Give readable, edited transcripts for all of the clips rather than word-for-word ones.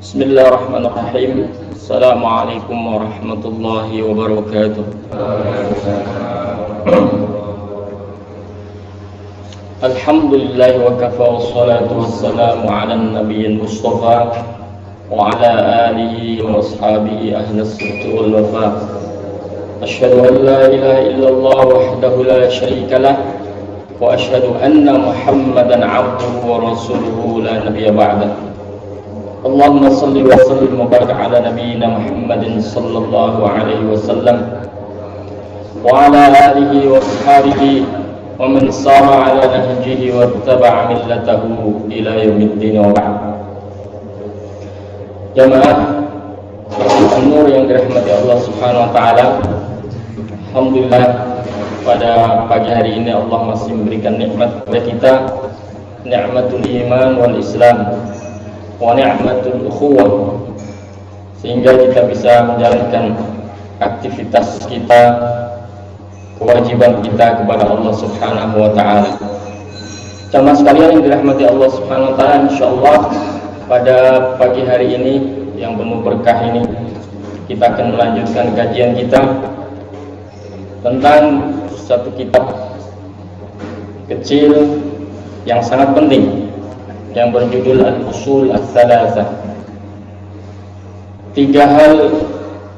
Bismillahirrahmanirrahim. Assalamualaikum warahmatullahi wabarakatuh. Alhamdulillah wa kafa wassalatu wassalamu ala nabiyil mustafa wa ala alihi wa ashabihi ahli as-sidqi wal wafa. Asyhadu an la ilaha illallah wahdahu la syarika lah wa asyhadu anna Muhammadan 'abduhu wa rasuluhu la nabiyya ba'dahu. Allahumma salli wa sallim wa barik ala nabiyyina Muhammadin sallallahu alaihi wasallam wa ala alihi wa ashabihi wa man sara ala nahjihi wa ittaba'a millatahu ila yaumiddin wa ba'd. Jamaah An-Nur yang dirahmati Allah Subhanahu wa taala, alhamdulillah pada pagi hari ini Allah masih memberikan nikmat kepada kita, nikmatul iman wal Islam wa ni'matul ukhuwah, sehingga kita bisa menjalankan aktivitas kita, kewajiban kita kepada Allah Subhanahu wa taala. Jamaah sekalian yang dirahmati Allah Subhanahu wa taala, insyaallah pada pagi hari ini yang penuh berkah ini kita akan melanjutkan kajian kita tentang satu kitab kecil yang sangat penting yang berjudul Al-Usul Ats-Tsalatsah. 3 hal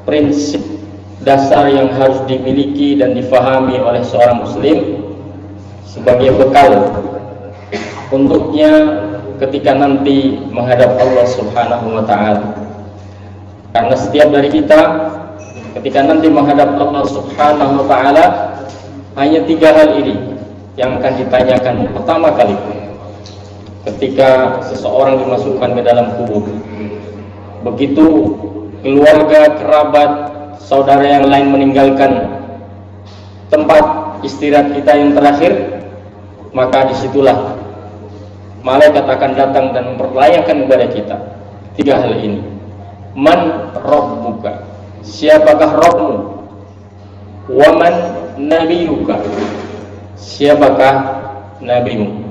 prinsip dasar yang harus dimiliki dan difahami oleh seorang muslim sebagai bekal untuknya ketika nanti menghadap Allah Subhanahu wa taala. Karena setiap dari kita ketika nanti menghadap Allah Subhanahu wa taala hanya 3 hal ini yang akan ditanyakan pertama kali ketika seseorang dimasukkan ke dalam kubur. Begitu keluarga, kerabat, saudara yang lain meninggalkan tempat istirahat kita yang terakhir, maka disitulah malaikat akan datang dan mempertanyakan kepada kita 3 hal ini. Man rabbuka, siapakah Rabbmu? Wa man nabiyuka, siapakah nabimu?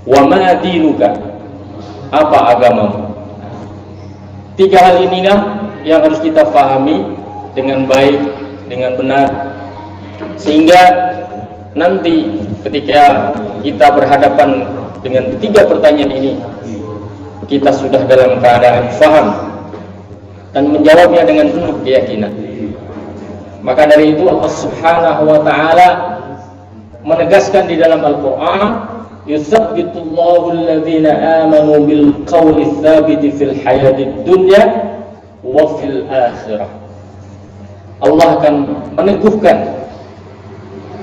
Wa ma dinuka, apa agamamu? 3 hal inilah yang harus kita fahami dengan baik, dengan benar, sehingga nanti ketika kita berhadapan dengan 3 pertanyaan ini kita sudah dalam keadaan faham dan menjawabnya dengan penuh keyakinan. Maka dari itu Allah Subhanahu wa taala menegaskan di dalam Al-Qur'an, yuthabbitullahu alladhina amanu bil qawli tsabiti fil hayatid dunya wa fil akhirah. Allah akan meneguhkan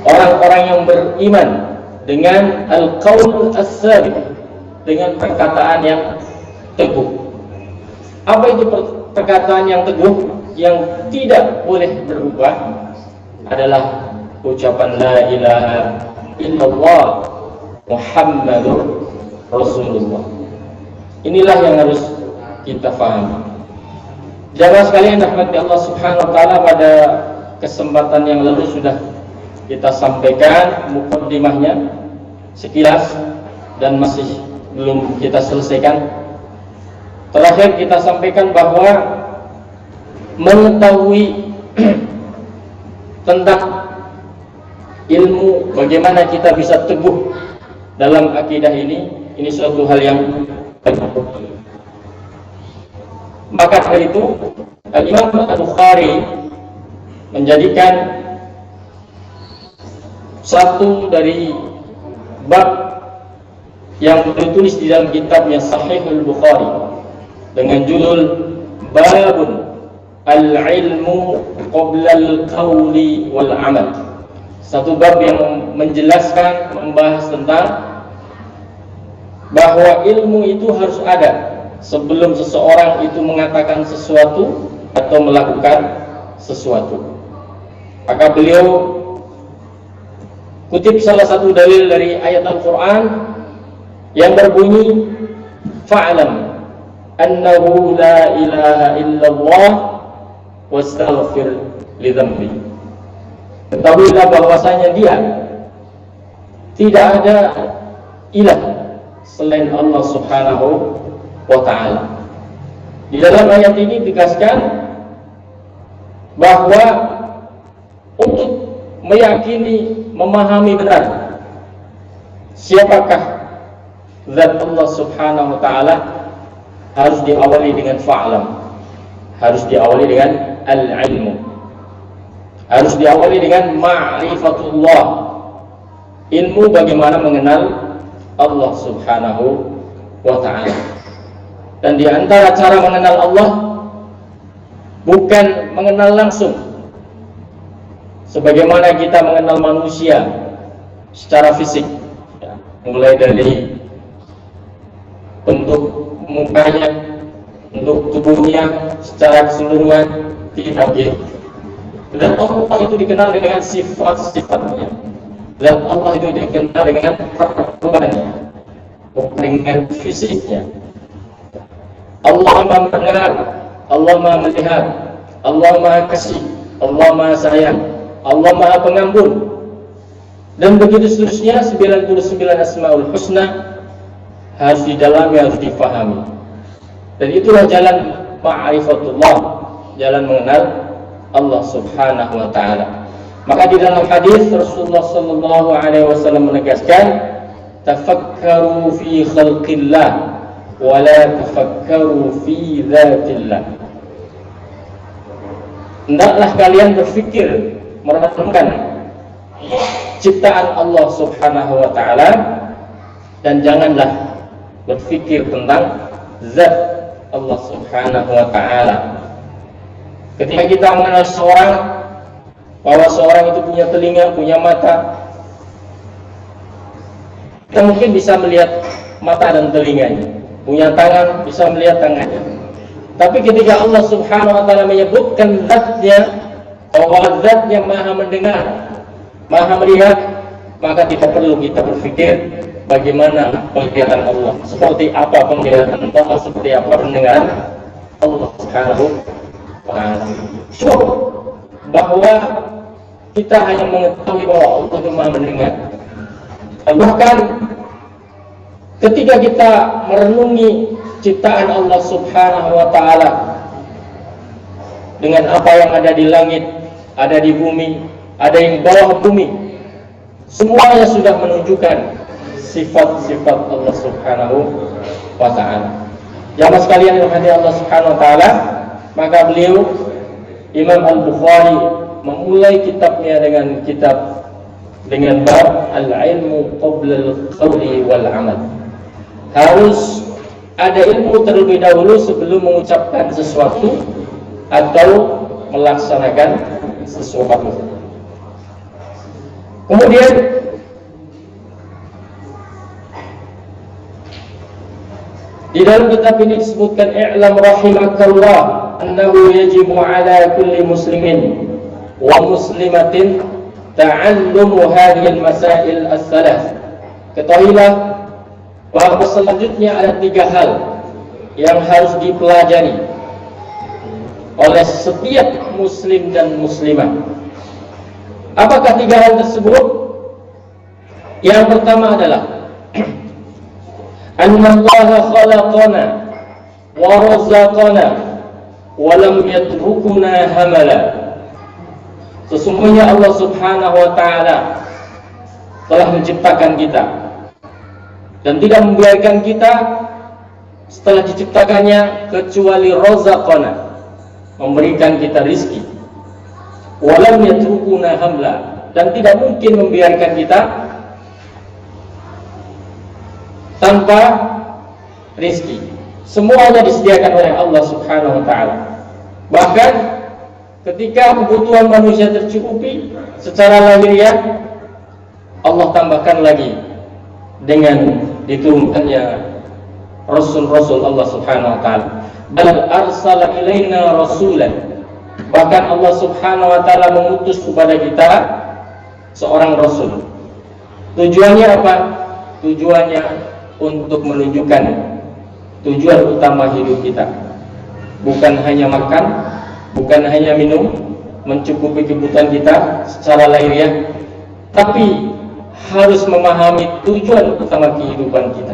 orang-orang yang beriman dengan al-qaul ats-tsabit, dengan perkataan yang teguh. Apa itu perkataan yang teguh yang tidak boleh berubah? Adalah ucapan la ilaha illallah Muhammadur Rasulullah. Inilah yang harus kita pahami. Jamaah sekalian rahmati Allah Subhanahu wa taala, pada kesempatan yang lalu sudah kita sampaikan mukaddimahnya sekilas dan masih belum kita selesaikan. Terakhir kita sampaikan bahwa mengetahui tentang ilmu, bagaimana kita bisa teguh dalam akidah ini suatu hal yang penting. Maka dari itu Al-Imam Al-Bukhari menjadikan satu dari bab yang ditulis di dalam kitabnya Sahihul Bukhari dengan judul Babun Al-Ilmu Qabla Al-Qawli Wal-Amal. Satu bab yang menjelaskan, membahas tentang bahwa ilmu itu harus ada sebelum seseorang itu mengatakan sesuatu atau melakukan sesuatu. Maka beliau kutip salah satu dalil dari ayat Al-Quran yang berbunyi, fa'lam annahu la ilaha illallah wastaghfir li dhanbi. Ketahuilah bahwasanya dia tidak ada ilah selain Allah Subhanahu wa ta'ala. Di dalam ayat ini ditegaskan bahwa untuk meyakini, memahami benar siapakah zat Allah Subhanahu wa ta'ala, harus diawali dengan fa'lam, harus diawali dengan al-ilmu, harus diawali dengan ma'rifatullah, ilmu bagaimana mengenal Allah Subhanahu wa ta'ala. Dan di antara cara mengenal Allah bukan mengenal langsung sebagaimana kita mengenal manusia secara fisik, ya, mulai dari bentuk mukanya, bentuk tubuhnya secara keseluruhan, tidak gitu. Dan Allah itu dikenal dengan sifat-sifatnya, dan Allah itu dikenal dengan perbuatannya, bukan dengan fisiknya. Allah Maha mendengar, Allah Maha melihat, Allah Maha kasih, Allah Maha sayang, Allah Maha pengampun, dan begitu seterusnya. 99 Asmaul Husna harus didalami, harus difahami. Dan itulah jalan ma'rifatullah, jalan mengenal Allah Subhanahu wa ta'ala. Maka di dalam hadis Rasulullah sallallahu alaihi wasallam menegaskan, tafakkaru fi khalqillah wa la tafakkaru fi dzatillah. Hendaklah kalian berfikir, merenungkan ciptaan Allah Subhanahu wa ta'ala, dan janganlah berfikir tentang zat Allah Subhanahu wa ta'ala. Ketika kita mengenal seorang, bahwa seorang itu punya telinga, punya mata, kita mungkin bisa melihat mata dan telinganya, punya tangan, bisa melihat tangannya. Tapi ketika Allah Subhanahu wa ta'ala menyebutkan zatnya, bahwa zatnya maha mendengar, maha melihat, maka tidak perlu kita berpikir bagaimana penglihatan Allah, seperti apa penglihatan Allah, seperti apa pendengaran Allah Subhanahu wa ta'ala. Bahwa kita hanya mengetahui bahwa Allah itu maha mendengar. Bahkan ketika kita merenungi ciptaan Allah Subhanahu wa ta'ala, dengan apa yang ada di langit, ada di bumi, ada yang di bawah bumi, semuanya sudah menunjukkan sifat-sifat Allah Subhanahu wa ta'ala. Jamaah sekalian yang dirahmati Allah Subhanahu wa ta'ala, maka beliau Imam Al-Bukhari memulai kitabnya dengan bab al-ilmu qabla al-qawli wal amal. Harus ada ilmu terlebih dahulu sebelum mengucapkan sesuatu atau melaksanakan sesuatu. Kemudian di dalam kitab ini disebutkan, i'lam rahimakallah annahu yajibu ala kulli muslimin wa muslimatin ta'allumu hadhihi al-masail as-salas. Ketahuilah bahwa selanjutnya ada 3 hal yang harus dipelajari oleh setiap muslim dan muslimah. Apakah 3 hal tersebut? Yang pertama adalah anna Allah khalaqana wa razaqana wa lam yatrukuna hamala. Sesungguhnya Allah Subhanahu wa ta'ala telah menciptakan kita dan tidak membiarkan kita setelah diciptakannya kecuali razaqana, memberikan kita rizki, wa lam yatrukuna hamla, dan tidak mungkin membiarkan kita tanpa rizki. Semuanya disediakan oleh Allah Subhanahu wa ta'ala. Bahkan ketika kebutuhan manusia tercukupi secara lahiriah, Allah tambahkan lagi dengan diturunkannya Rasul-Rasul Allah Subhanahu wa ta'ala. Bal arsala ilaina rasulan. Bahkan Allah Subhanahu wa ta'ala mengutus kepada kita seorang Rasul. Tujuannya apa? Tujuannya untuk menunjukkan tujuan utama hidup kita. Bukan hanya makan, bukan hanya minum, mencukupi kebutuhan kita secara lahiriah, tapi harus memahami tujuan utama kehidupan kita.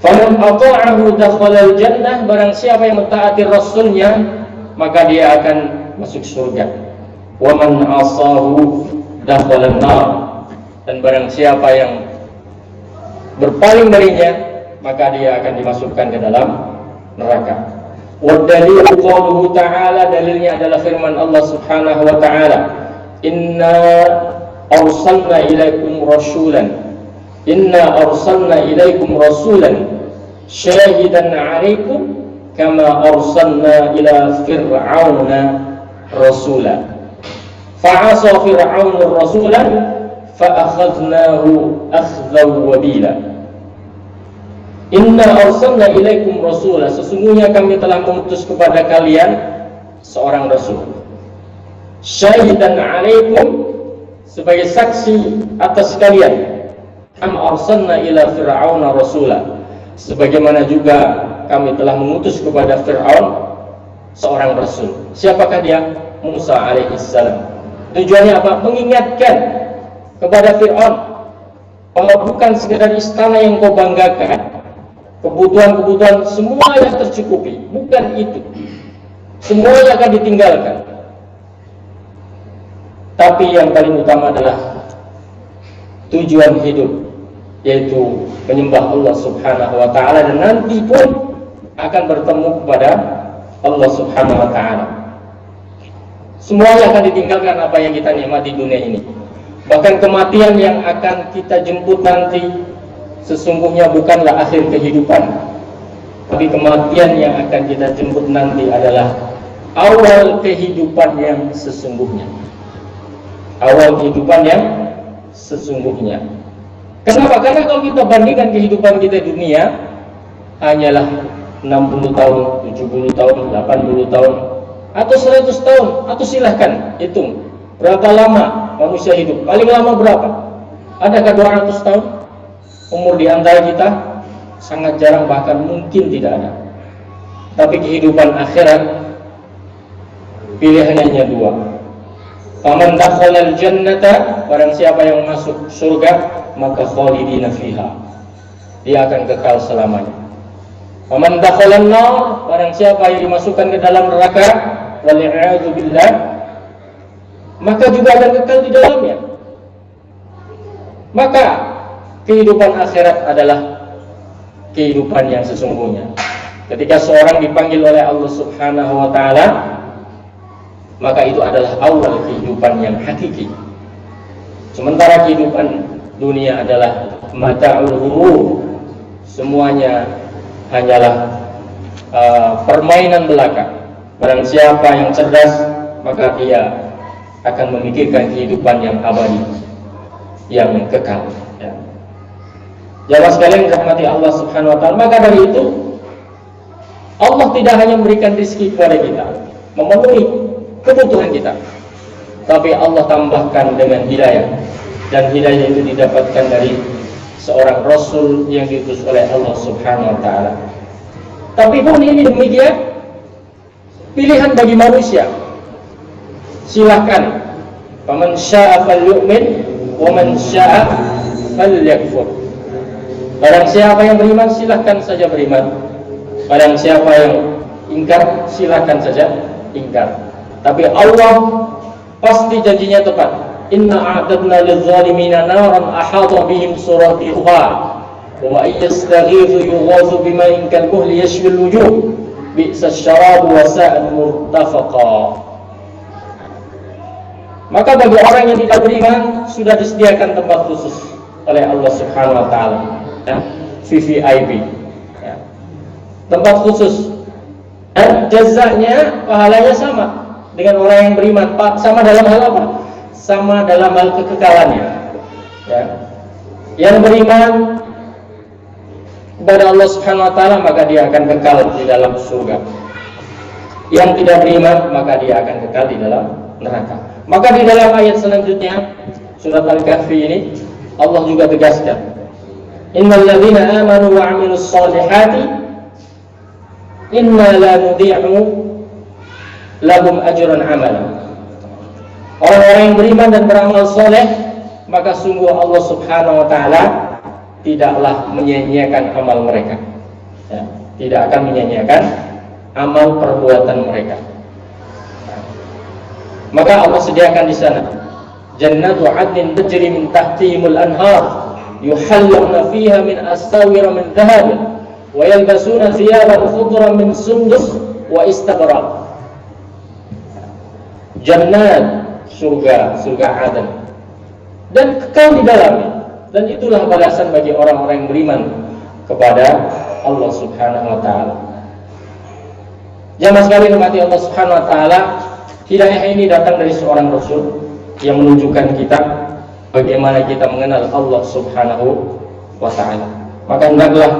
Faman ata'ahu dakhalal jannah, barang siapa yang mentaati rasulnya maka dia akan masuk surga. Wa man asahu dakhalan nar, dan barang siapa yang berpaling darinya maka dia akan dimasukkan ke dalam neraka. Wa dalilu qauluhu ta'ala, dalilnya adalah firman Allah Subhanahu wa ta'ala, inna arsalna ilaikum rasulan syahidan 'alaikum kama arsalna ila fir'auna rasula fa'asa fir'aunu rasulan fa'akhadnahu akhdan wabila. Inna arsalna ilaikum rasula, sesungguhnya kami telah mengutus kepada kalian seorang rasul, syahidan 'alaikum, sebagai saksi atas kalian, am arsalna ila fir'auna rasula, sebagaimana juga kami telah mengutus kepada Fir'aun seorang rasul. Siapakah dia? Musa alaihissalam. Tujuannya apa? Mengingatkan kepada Fir'aun bahwa bukan sekedar istana yang kau banggakan, kebutuhan-kebutuhan semua yang tercukupi, bukan itu, semuanya akan ditinggalkan. Tapi yang paling utama adalah tujuan hidup, yaitu menyembah Allah Subhanahu wa ta'ala, dan nanti pun akan bertemu kepada Allah Subhanahu wa ta'ala. Semuanya akan ditinggalkan apa yang kita nikmati di dunia ini. Bahkan kematian yang akan kita jemput nanti sesungguhnya bukanlah akhir kehidupan, tapi kematian yang akan kita jemput nanti adalah awal kehidupan yang sesungguhnya. Awal kehidupan yang sesungguhnya. Kenapa? Karena kalau kita bandingkan kehidupan kita di dunia hanyalah 60 tahun, 70 tahun, 80 tahun, atau 100 tahun, atau silahkan hitung berapa lama manusia hidup. Paling lama berapa? Adakah 200 tahun? Umur di antara kita sangat jarang, bahkan mungkin tidak ada. Tapi kehidupan akhirat pilihannya hanya dua. Faman dakhalal jannata, barang siapa yang masuk surga maka khalidina fiha, dia akan kekal selamanya. Faman dakhalan nar, barang siapa yang dimasukkan ke dalam neraka, wal'iyadu billah, maka juga akan kekal di dalamnya. Maka kehidupan akhirat adalah kehidupan yang sesungguhnya. Ketika seorang dipanggil oleh Allah Subhanahu wa ta'ala, maka itu adalah awal kehidupan yang hakiki. Sementara kehidupan dunia adalah mata'ul ghurur, semuanya hanyalah permainan belaka. Barang siapa yang cerdas maka dia akan memikirkan kehidupan yang abadi, yang kekal. Jamaah sekalian dirahmati Allah Subhanahu wa ta'ala, maka dari itu Allah tidak hanya memberikan rezeki kepada kita, memenuhi kebutuhan kita, tapi Allah tambahkan dengan hidayah, dan hidayah itu didapatkan dari seorang Rasul yang diutus oleh Allah Subhanahu wa ta'ala. Tapi pun ini demikian, pilihan bagi manusia. Silakan, faman syaa'a falyu'min wa man syaa'a falyakfur. Barang siapa yang beriman silahkan saja beriman, barang siapa yang ingkar silahkan saja ingkar. Tapi Allah pasti janjinya tepat. Inna a'tadna lil-zalimina naran ahata bihim suradiquha wa yastaghithu yughathu bima'in kalmuhli yashwil wujuh bi'sa syarabu wa sa'at murtafaqa. Maka bagi orang yang tidak beriman sudah disediakan tempat khusus oleh Allah Subhanahu wa ta'ala, ya, VVIP, ya, tempat khusus, dan jazanya, pahalanya sama dengan orang yang beriman. Sama dalam hal apa? Sama dalam hal kekekalannya, ya. Yang beriman kepada Allah Subhanahu wa ta'ala maka dia akan kekal di dalam surga. Yang tidak beriman maka dia akan kekal di dalam neraka. Maka di dalam ayat selanjutnya surat Al-Kahfi ini Allah juga tegaskan, innal ladzina amanu wa 'amilus shalihati inna la nudhi'u lahum ajran amala. Orang-orang yang beriman dan beramal soleh, maka sungguh Allah Subhanahu wa ta'ala tidaklah menyia-nyiakan amal mereka. tidak akan menyia-nyiakan amal perbuatan mereka. Maka Allah sediakan di sana jannatu 'adnin tajri min tahtihimul anhar yuhallawna fiha min asawira min dhahab wa yalbasuna thiyaban khudran min sundus wa istabrak. Jannat, surga Aden, dan kekal di dalamnya. Dan itulah balasan bagi orang-orang yang beriman kepada Allah Subhanahu wa taala. Jamaah sekalian umat Allah Subhanahu wa taala, hidayah ini datang dari seorang rasul yang menunjukkan kita bagaimana kita mengenal Allah Subhanahu wa taala. Maka hendaklah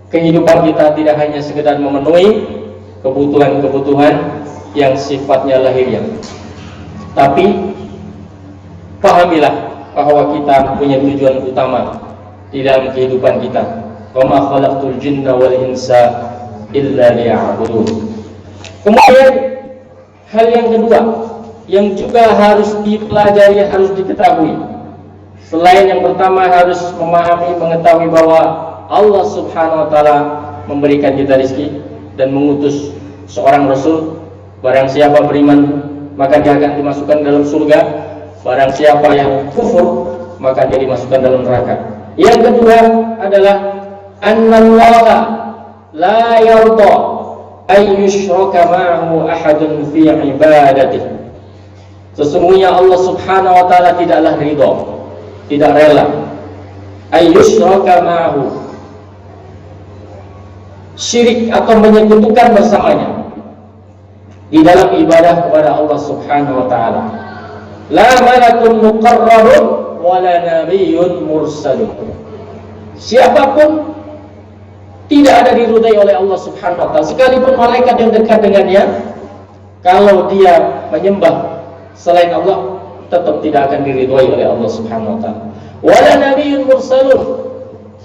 kehidupan kita tidak hanya sekedar memenuhi kebutuhan-kebutuhan yang sifatnya lahiriah, tapi pahamilah bahwa kita punya tujuan utama di dalam kehidupan kita. Wa ma khalaqtul jinna wal insa illa liya'budun. Kemudian hal yang kedua yang juga harus dipelajari, harus diketahui, selain yang pertama harus memahami, mengetahui bahwa Allah Subhanahu wa taala memberikan kita rezeki dan mengutus seorang rasul. Barang siapa beriman maka dia akan dimasukkan dalam surga. Barang siapa yang kufur maka dia dimasukkan dalam neraka. Yang kedua adalah annallaha la yarda ay yushraka ma'ahu ahadun fi ibadatihi. Sesungguhnya Allah Subhanahu wa taala tidaklah ridha, tidak rela ay yushraka ma'ahu, syirik atau menyekutukan bersamanya di dalam ibadah kepada Allah Subhanahu wa taala. La malakun muqarrabun wa la nabiyyun mursalun. Siapapun tidak ada diridai oleh Allah Subhanahu wa taala, sekalipun malaikat yang dekat dengannya, kalau dia menyembah selain Allah tetap tidak akan diridai oleh Allah Subhanahu wa taala. Wa la nabiyyun mursalun,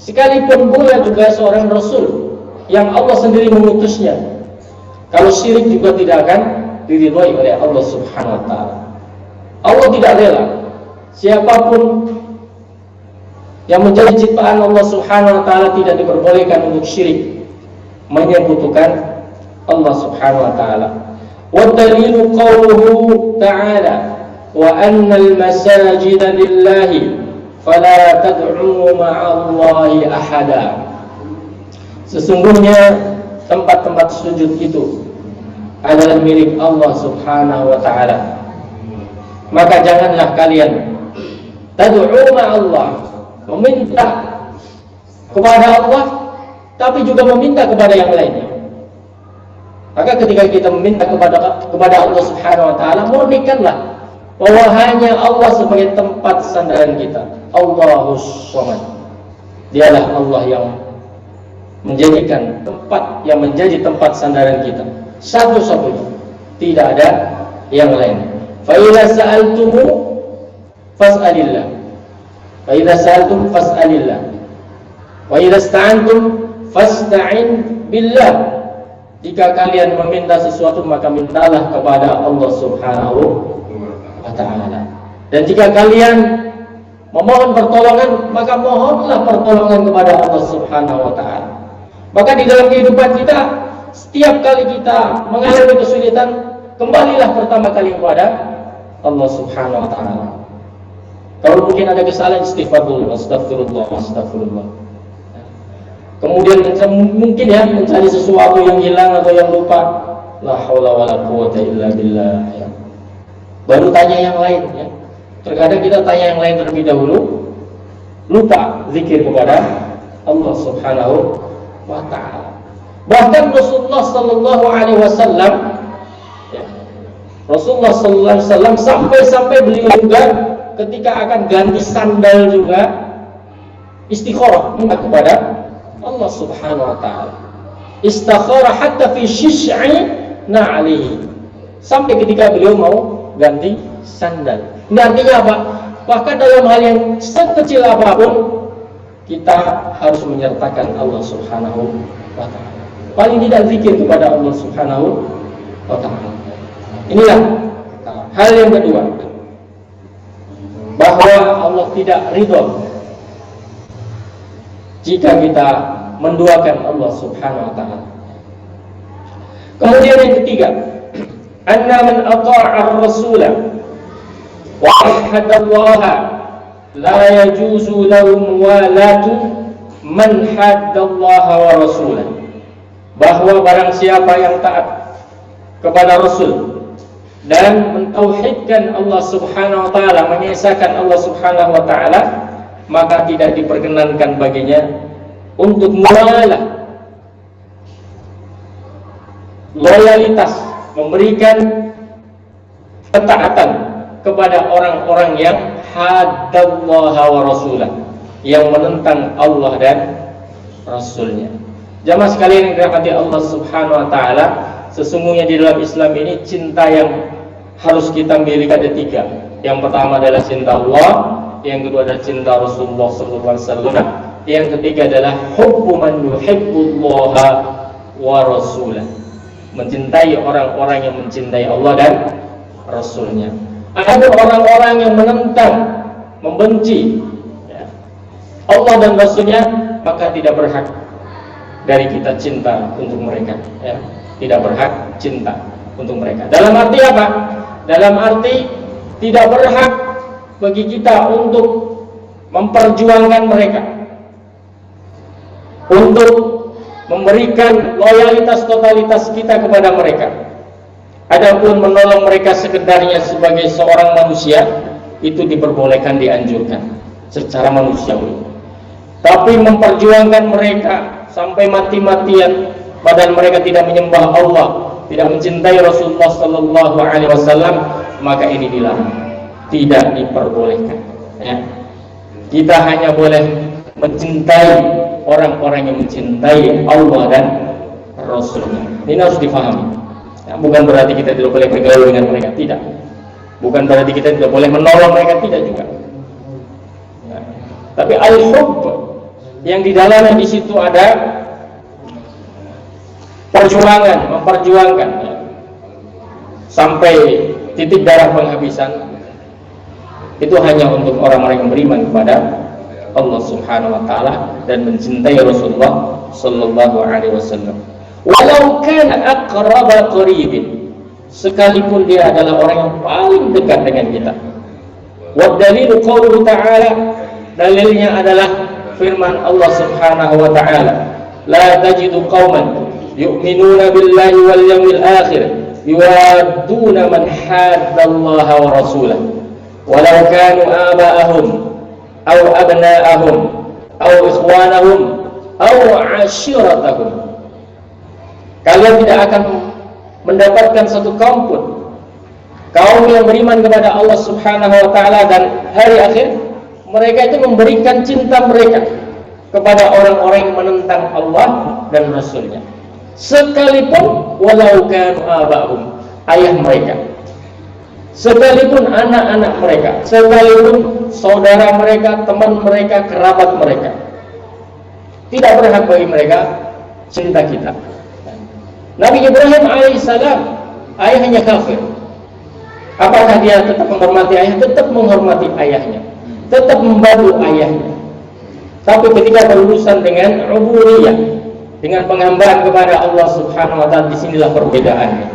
sekalipun pula juga seorang rasul yang Allah sendiri mengutusnya, kalau syirik juga tidak akan diridhoi oleh Allah Subhanahu wa taala. Allah tidak rela siapapun yang menjadi ciptaan Allah Subhanahu wa taala tidak diperbolehkan untuk syirik, menyekutukan Allah Subhanahu wa taala. Wa dalilu qauluhu ta'ala wa annal masajida lillahi fala tad'u ma'allahi ahada. Sesungguhnya tempat-tempat sujud itu adalah milik Allah Subhanahu wa taala. Maka janganlah kalian tad'u ma'allah, meminta kepada Allah tapi juga meminta kepada yang lainnya. Maka ketika kita meminta kepada Allah Subhanahu wa taala, murnikanlah bahwa hanya Allah sebagai tempat sandaran kita. Allahus Samad, dialah Allah yang menjadikan tempat, yang menjadi tempat sandaran kita, satu-satunya, tidak ada yang lain. Fa idza sa'altumu fas'alillah, fa idza sa'altum fas'alillah, wa idza ista'antum fasta'in billah. Jika kalian meminta sesuatu maka mintalah kepada Allah Subhanahu wa taala. Dan jika kalian memohon pertolongan maka mohonlah pertolongan kepada Allah Subhanahu wa taala. Maka di dalam kehidupan kita, setiap kali kita mengalami kesulitan, kembalilah pertama kali kepada Allah Subhanahu wa taala. Kalau mungkin ada kesalahan, istighfar dulu, astagfirullah, astagfirullah. Kemudian mungkin ya mencari sesuatu yang hilang atau yang lupa, la haula wala quwata illa billah ya. Baru tanya yang lain ya. Terkadang kita tanya yang lain terlebih dahulu, lupa zikir kepada Allah Subhanahu wa ta'ala. Bahkan Rasulullah sallallahu alaihi wasallam ya, Rasulullah sallallahu alaihi wasallam sampai beliau juga ketika akan ganti sandal juga istikharah minta kepada Allah Subhanahu wa taala. Istakhara hatta fi syish'i na'lihi, sampai ketika beliau mau ganti sandal. Ini artinya apa? Bahkan dalam hal yang sekecil apapun kita harus menyertakan Allah Subhanahu wa taala. Paling tidak zikir kepada Allah Subhanahu wa taala. Inilah hal yang kedua, bahwa Allah tidak ridha jika kita menduakan Allah Subhanahu wa taala. Kemudian yang ketiga, anna man ata'a ar-rasula wa ahadallaha la yajuzu lahu muwalatu man haddallaha wa rasulahu. Bahwa barang siapa yang taat kepada Rasul dan mentauhidkan Allah Subhanahu wa taala, mengesahkan Allah Subhanahu wa taala, maka tidak diperkenankan baginya untuk mualah, loyalitas, memberikan ketaatan kepada orang-orang yang haddallaha wa rasulah, yang menentang Allah dan Rasulnya. Jamaah sekalian yang dirahmati Allah Subhanahu wa taala, sesungguhnya di dalam Islam ini cinta yang harus kita miliki ada tiga. Yang pertama adalah cinta Allah, yang kedua adalah cinta Rasulullah SAW, yang ketiga adalah hubbu man yuhibbullaha wa rasulah, mencintai orang-orang yang mencintai Allah dan Rasulnya. Ada orang-orang yang menentang, membenci Allah dan Rasulnya, maka tidak berhak dari kita cinta untuk mereka, ya. Tidak berhak cinta untuk mereka. Dalam arti apa? Dalam arti tidak berhak bagi kita untuk memperjuangkan mereka, untuk memberikan loyalitas totalitas kita kepada mereka. Adapun menolong mereka sekedarnya sebagai seorang manusia, itu diperbolehkan, dianjurkan secara manusiawi. Tapi memperjuangkan mereka sampai mati-matian, padahal mereka tidak menyembah Allah, tidak mencintai Rasulullah Sallallahu Alaihi Wasallam, maka ini dilarang, tidak diperbolehkan. Ya. Kita hanya boleh mencintai orang-orang yang mencintai Allah dan Rasulnya. Ini harus difahami. Ya, bukan berarti kita tidak boleh bergaul dengan mereka, tidak. Bukan berarti kita tidak boleh menolong mereka, tidak juga. Ya. Tapi al-hubb yang di dalamnya di situ ada perjuangan, memperjuangkan, ya, sampai titik darah penghabisan, itu hanya untuk orang-orang yang beriman kepada Allah Subhanahu wa taala dan mencintai Rasulullah sallallahu alaihi wasallam. Walau kana aqraba qaribin, sekalipun dia adalah orang yang paling dekat dengan kita. Wa dalilu qauluhu ta'ala, dalilnya adalah firman Allah Subhanahu wa taala, la tajidu qauman yu'minuna billahi wal yawmil akhir yuwadduna man haddallaha wa rasulahu walau kanu aba'ahum aw abna'ahum aw ikhwanahum aw 'ashiratahum. Kalian tidak akan mendapatkan satu kaum pun, kaum yang beriman kepada Allah Subhanahu wa taala dan hari akhir, mereka itu memberikan cinta mereka kepada orang-orang yang menentang Allah dan Rasulnya, sekalipun walau kanu aba'ahum, ayah mereka, sekalipun anak-anak mereka, sekalipun saudara mereka, teman mereka, kerabat mereka, tidak berhak bagi mereka cinta kita. Nabi Ibrahim alaihissalam, ayahnya kafir. Apakah dia tetap menghormati ayah? Tetap menghormati ayahnya, tetap membantu ayahnya. Tapi ketika berurusan dengan ubudiyah, dengan penghambaan kepada Allah Subhanahu wa taala, disinilah perbedaannya.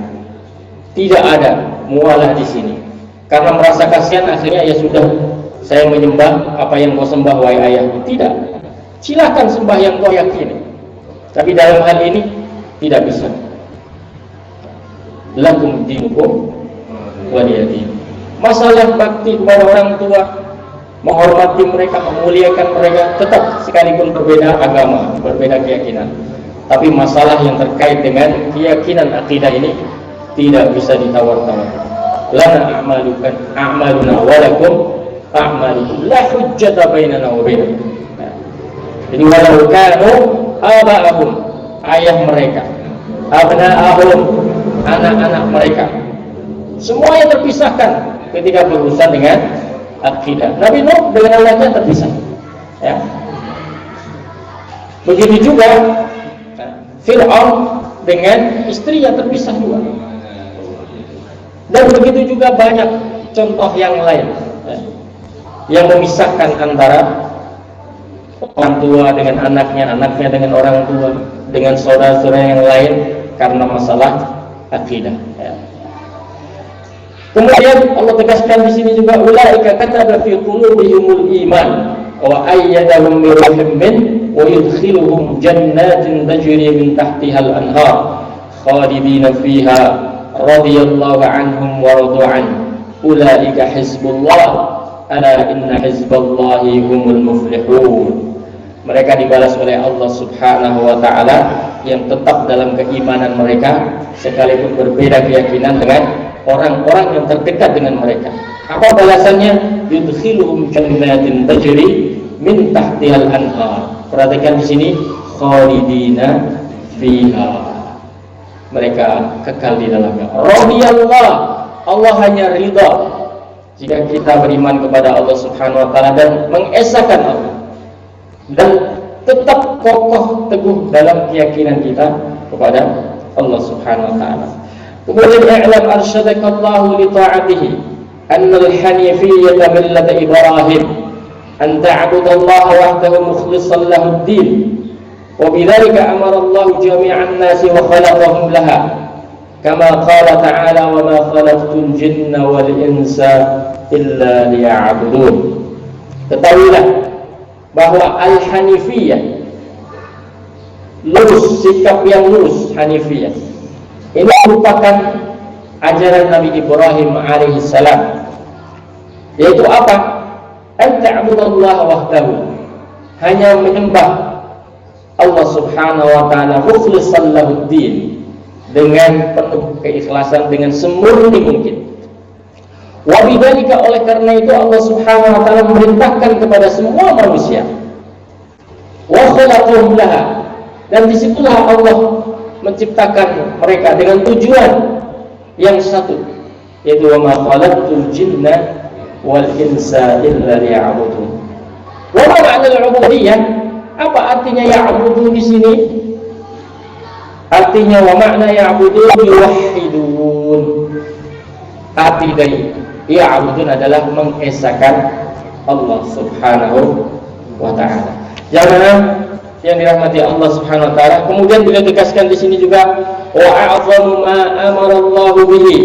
Tidak ada mualah di sini. Karena merasa kasihan, akhirnya ya sudah, saya menyembah apa yang kau sembah wahai ayahku. Tidak. Silakan sembah yang kau yakini. Tapi dalam hal ini tidak bisa. Lakum dinukum waliyadin. Masalah bakti kepada orang tua, menghormati mereka, memuliakan mereka, tetap sekalipun berbeda agama, berbeda keyakinan. Tapi masalah yang terkait dengan keyakinan akidah ini tidak bisa ditawar-tawar. Lana a'maluna wa lakum a'malukum la hujjata bainana wa bainakum. Jadi walau kanu aba'ahum, ayah mereka, abna'ahum, anak-anak mereka, semuanya terpisahkan ketika berurusan dengan akidah. Nabi Nuh dengan anaknya terpisah, ya. Begitu juga Fir'aun dengan istrinya terpisah juga. Dan begitu juga banyak contoh yang lain, ya, yang memisahkan antara orang tua dengan anaknya, anaknya dengan orang tua, dengan saudara-saudara yang lain karena masalah akidah. Ya. Kemudian Allah tegaskan di sini juga ulaika kataba fi qulubihimul iman wa ayyadahum bi ruhin min wa yudkhiluhum jannatin tajri min tahtiha al-anhar khalidina fiha radhiyallahu anhum wa radu an ulaika hizbullah ala inna hizballahi humul muflihun. Mereka dibalas oleh Allah Subhanahu wa taala yang tetap dalam keimanan mereka sekalipun berbeda keyakinan dengan orang-orang yang terdekat dengan mereka. Apa balasannya? Yudkhiluhum jannatin tajri min tahtihal anhar. Perhatikan di sini khalidina fiha. Mereka kekal di dalamnya. Radhiyallahu, Allah hanya ridha jika kita beriman kepada Allah Subhanahu wa taala dan mengesahkan Allah dan tetap kokoh teguh dalam keyakinan kita kepada Allah Subhanahu wa taala. Kemudian i'lam arsyadakallahu li ta'atihi anna al-hanifiyyata millat Ibrahim an ta'budallaha wahdahu mukhlishan lahu ad-din wa bidzalika amara Allah jami'an nasi wa khalaqahum laha kama qala ta'ala wa ma khalaqtul jinna wal insa illa liya'budun. Ketahuilah bahwa al-hanifiyah, lurus, sikap yang lurus, hanifiyah, ini merupakan ajaran Nabi Ibrahim alaihissalam, yaitu apa? An ta'budallaha wahdahu, hanya menyembah Allah Subhanahu wa taala mukhlishan lahuddin, dengan penuh keikhlasan, dengan semurni mungkin. Wa bidzalika, oleh karena itu Allah Subhanahu wa taala memerintahkan kepada semua manusia, wa khalaqahum laha, dan disitulah Allah menciptakan mereka dengan tujuan yang satu, yaitu wa ma khalaqtul jinna wal insa illa liya'budun. Wa ma ma'na al-'ubudiyyah? Apa artinya ya'budun di sini? Artinya wa ma'na ya'budun yuwahhidun. Arti dari ya'budun adalah mengesahkan Allah Subhanahu wa taala. Jangan yang dirahmati Allah Subhanahu wa taala. Kemudian beliau tegaskan di sini juga wa a'zamu ma amara Allah bihi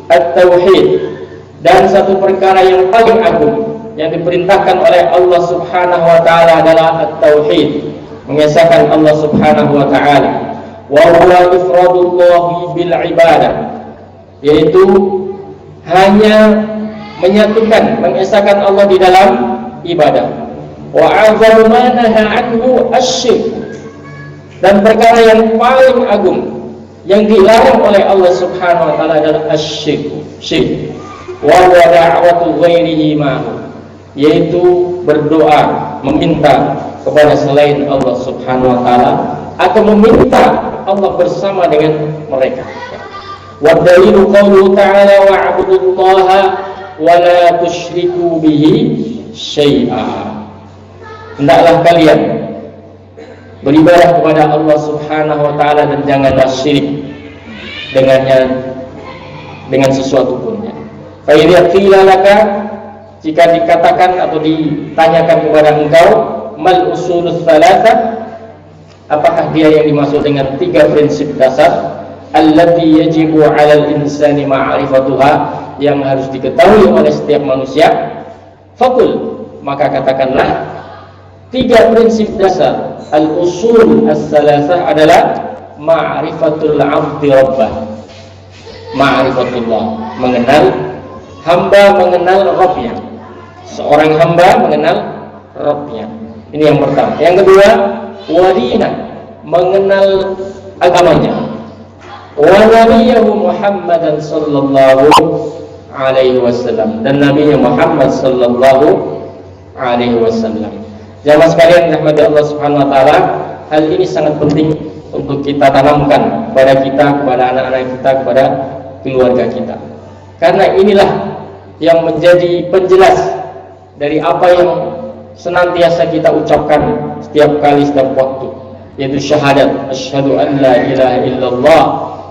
at-tauhid, dan satu perkara yang paling agung yang diperintahkan oleh Allah Subhanahu wa taala adalah at-tauhid, mengesahkan Allah Subhanahu wa taala. Wa huwa ifradullah bil ibadah, yaitu hanya menyatukan, mengesahkan Allah di dalam ibadah. Wa a'zamu ma naha anhu asy-syirk, dan perkara yang paling agung yang dilarang oleh Allah Subhanahu wa taala adalah asy-syirk, syirk. Wa huwa da'watu ghairihi ma'hu, yaitu berdoa, meminta kepada selain Allah Subhanahu wa taala atau meminta Allah bersama dengan mereka. Wa dalilu qauluhu ta'ala wa'budullaha wa la tusyriku bihi syai'a. Hendaklah kalian beribadah kepada Allah Subhanahu wa taala dan janganlah syirik dengannya dengan sesuatu pun. Fa idza qila laka, jika dikatakan atau ditanyakan kepada engkau, mal usulus tsalatsa, apakah dia yang dimaksud dengan tiga prinsip dasar allati yajibu 'alal insani ma'rifatuha, yang harus diketahui oleh setiap manusia? Faqul, maka katakanlah, tiga prinsip dasar al-usul as-salasah adalah ma'rifatul 'abdi rabbah, ma'rifatullah, mengenal hamba, mengenal Rabbnya. Seorang hamba mengenal Rabbnya. Ini yang pertama. Yang kedua, wadina, mengenal agamanya. Wa nabiyahu Muhammadan sallallahu alaihi wasallam, dan Nabi Muhammad sallallahu alaihi wasallam. Jamaah sekalian rahmati Allah Subhanahu wa taala, hal ini sangat penting untuk kita tanamkan kepada kita, kepada anak-anak kita, kepada keluarga kita. Karena inilah yang menjadi penjelas dari apa yang senantiasa kita ucapkan setiap kali, setiap waktu, yaitu syahadat asyhadu an la ilaha illallah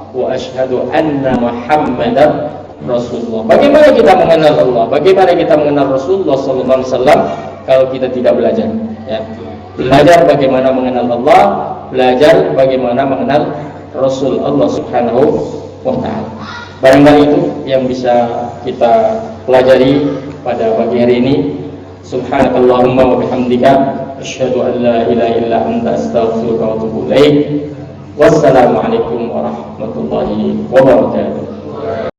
wa asyhadu anna Muhammadar Rasulullah. Bagaimana kita mengenal Allah? Bagaimana kita mengenal Rasulullah sallallahu alaihi wasallam kalau kita tidak belajar? Ya. belajar bagaimana mengenal Allah, belajar bagaimana mengenal Rasul Allah Subhanahu wa ta'ala. Barangkali itu yang bisa kita pelajari pada pagi hari ini. Subhanakallahumma wa bihamdika asyhadu an la ilaha illa anta astaghfiruka wa atubu ilaik. Wassalamualaikum warahmatullahi wabarakatuh.